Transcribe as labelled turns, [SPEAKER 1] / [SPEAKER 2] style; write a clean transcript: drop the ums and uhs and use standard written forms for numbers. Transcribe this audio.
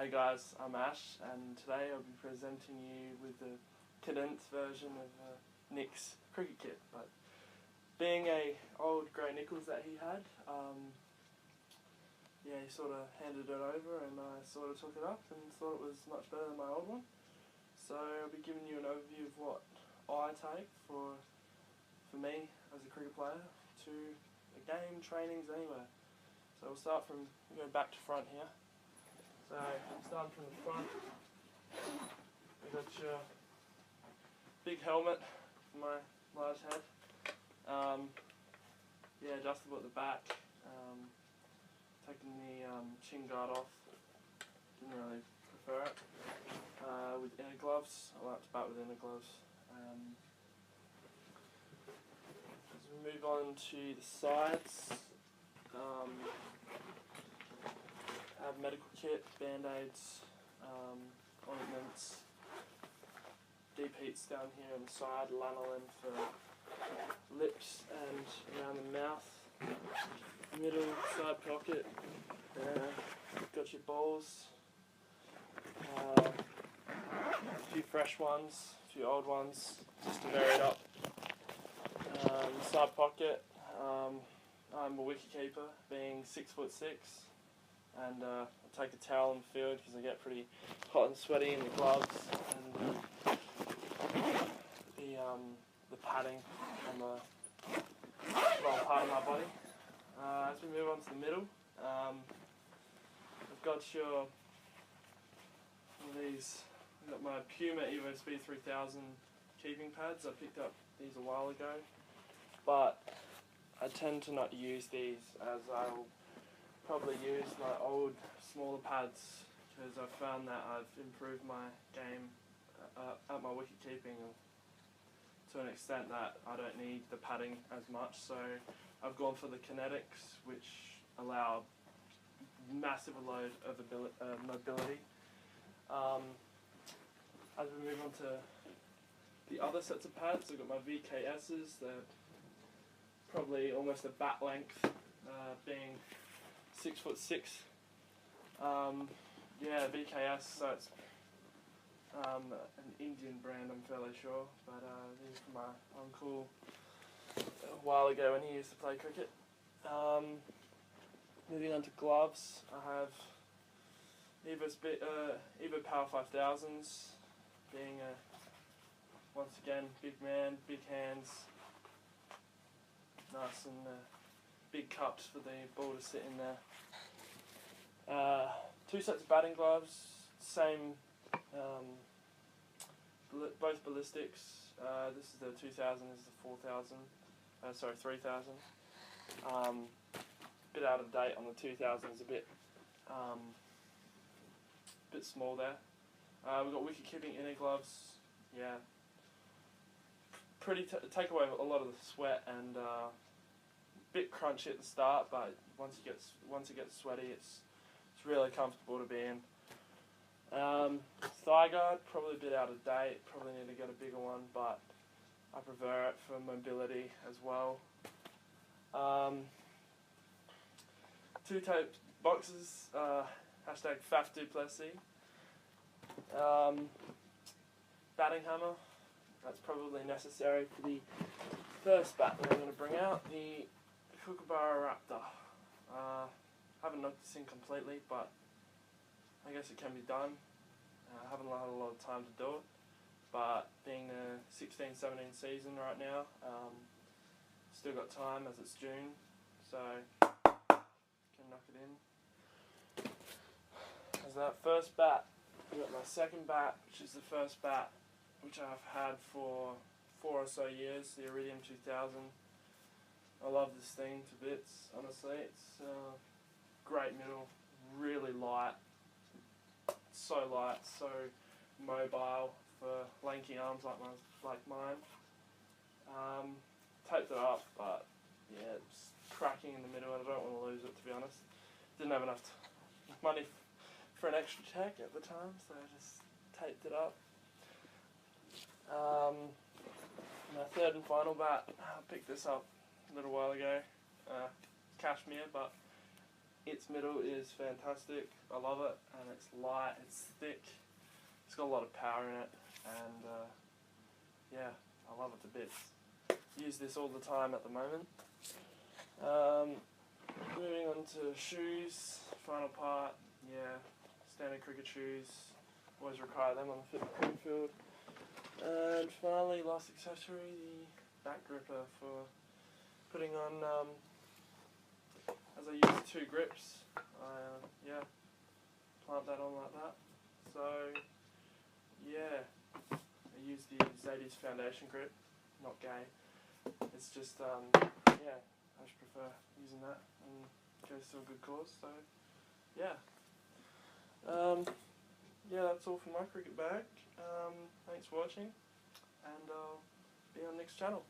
[SPEAKER 1] Hey guys, I'm Ash, and today I'll be presenting you with the condensed version of Nick's cricket kit. But being a old Grey Nichols that he had, he sort of handed it over, and I sort of took it up and thought it was much better than my old one. So I'll be giving you an overview of what I take for me as a cricket player to a game, trainings, anywhere. So we'll start from go back to front here. So starting from the front, we've got your big helmet for my large head. Adjustable at the back. Taking the chin guard off. Didn't really prefer it. With inner gloves, I like to bat with inner gloves. As we move on to the sides, have medical kit, band-aids, ointments, deep heats down here on the side, lanolin for lips and around the mouth, middle side pocket, got your balls, a few fresh ones, a few old ones, just to vary it up. Side pocket, I'm a wicketkeeper, being 6'6", and I take a towel in the field because I get pretty hot and sweaty in the gloves and the padding on the wrong part of my body. As we move on to the middle, I've got I've got my Puma Evo Speed 3000 keeping pads. I picked up these a while ago, but I tend to not use these, as I'll probably use my old smaller pads, because I've found that I've improved my game at my wicket keeping to an extent that I don't need the padding as much. So I've gone for the Kinetics, which allow massive load of mobility. As we move on to the other sets of pads, I've got my VKSs. They're probably almost a bat length, being 6'6". VKS, so it's an Indian brand, I'm fairly sure, but these are from my uncle a while ago when he used to play cricket. Moving on to gloves, I have Evo Power 5000s, being once again big man, big hands, nice and big cups for the ball to sit in there. Two sets of batting gloves, same, both ballistics. This is the 2000, this is the 3000. Bit out of date on the 2000, is a bit small there. We've got wicket keeping inner gloves. Take away a lot of the sweat and bit crunchy at the start, but once it gets sweaty, it's really comfortable to be in. Thigh guard, probably a bit out of date. Probably need to get a bigger one, but I prefer it for mobility as well. Two tape boxes, hashtag #FafDuplessis. Batting hammer, that's probably necessary for the first bat that I'm going to bring out, the Kookaburra Raptor. Haven't knocked this in completely, but I guess it can be done. I haven't had a lot of time to do it, but being the 16-17 season right now, still got time as it's June, so can knock it in. As that first bat, I've got my second bat, which is the first bat which I've had for 4 or so years, the Iridium 2000. I love this thing to bits, honestly. It's great middle, really light, so mobile for lanky arms like mine. Taped it up, but yeah, it's cracking in the middle and I don't want to lose it, to be honest. Didn't have enough money for an extra tech at the time, so I just taped it up. My third and final bat, I picked this up a little while ago, cashmere, but its middle is fantastic. I love it, and it's light, it's thick, it's got a lot of power in it, and yeah, I love it to bits. Use this all the time at the moment. Moving on to shoes, final part, yeah, standard cricket shoes, always require them on the cricket field. And finally, last accessory, the back gripper for putting on, as I use 2 grips, yeah, plant that on like that. So, yeah, I use the Zadi's Foundation grip, not gay. It's just, yeah, I just prefer using that and it goes to a good cause, so, yeah. Yeah, that's all for my cricket bag. Thanks for watching, and I'll be on the next channel.